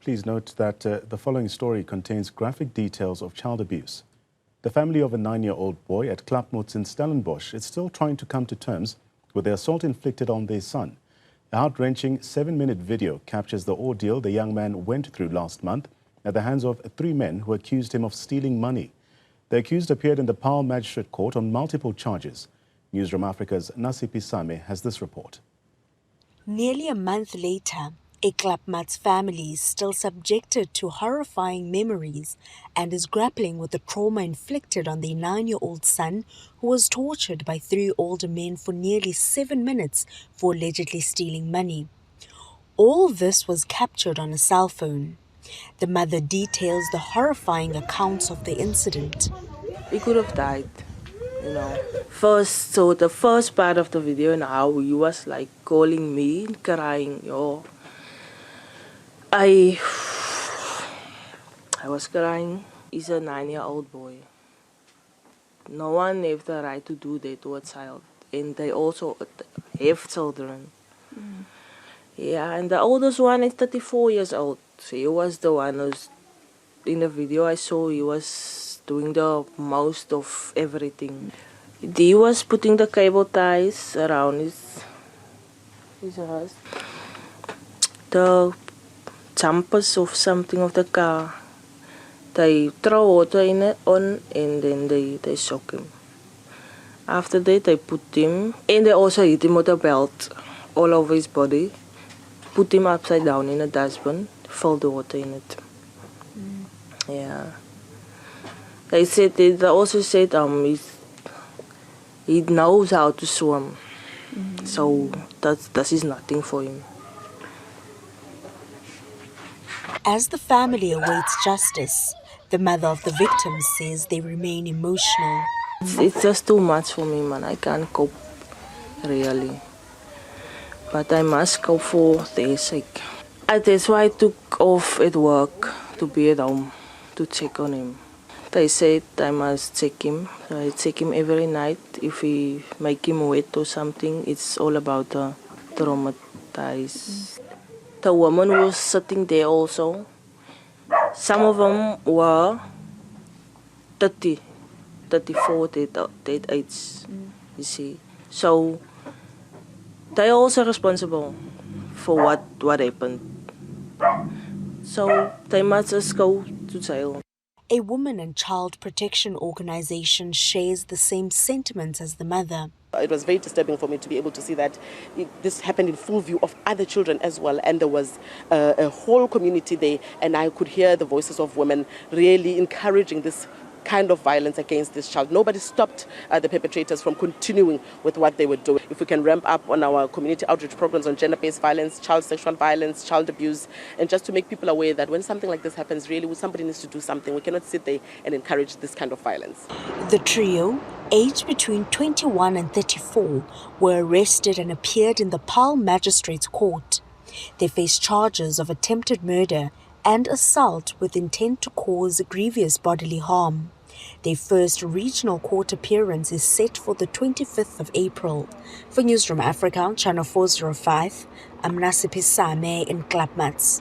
Please note that the following story contains graphic details of child abuse. The family of a 9-year-old boy at Klapmuts in Stellenbosch is still trying to come to terms with the assault inflicted on their son. A heart-wrenching 7-minute video captures the ordeal the young man went through last month at the hands of 3 men who accused him of stealing money. The accused appeared in the Paarl Magistrate court on multiple charges. Newzroom Afrika's Nasiphi has this report. Nearly a month later, a Klapmuts family is still subjected to horrifying memories and is grappling with the trauma inflicted on their 9-year-old son, who was tortured by 3 older men for nearly 7 minutes for allegedly stealing money. All this was captured on a cell phone. The mother details the horrifying accounts of the incident. He could have died, you know. So the first part of the video and how he was like calling me, crying, yo. I was crying. He's a 9-year-old boy. No one has the right to do that to a child. And they also have children. Yeah, and the oldest one is 34 years old. So he was the one who's, in the video I saw, he was doing the most of everything. He was putting the cable ties around his house. The jumpers of something of the car. They throw water in it on and then they shock him. After that they put him, and they also hit him with a belt all over his body. Put him upside down in a dustbin, fill the water in it. Yeah. They also said he knows how to swim. So that is nothing for him. As the family awaits justice, the mother of the victim says they remain emotional. It's just too much for me, man. I can't cope, really. But I must cope for their sake. That's why I took off at work to be at home to check on him. They said I must check him. So I check him every night. If we make him wet or something, it's all about the traumatized. The woman was sitting there also. Some of them were 30, 34, that age, you see. So they're also responsible for what happened. So they must just go to jail. A woman and child protection organization shares the same sentiments as the mother. It was very disturbing for me to be able to see that this happened in full view of other children as well, and there was a whole community there, and I could hear the voices of women really encouraging this kind of violence against this child. Nobody stopped the perpetrators from continuing with what they were doing. If we can ramp up on our community outreach programs on gender-based violence, child sexual violence, child abuse, and just to make people aware that when something like this happens, really somebody needs to do something. We cannot sit there and encourage this kind of violence. The trio, aged between 21 and 34, were arrested and appeared in the Paarl Magistrate's court. They face charges of attempted murder and assault with intent to cause grievous bodily harm. Their first regional court appearance is set for the 25th of April. For Newzroom Afrika, Channel 405, I'm Nasiphi in Klapmuts.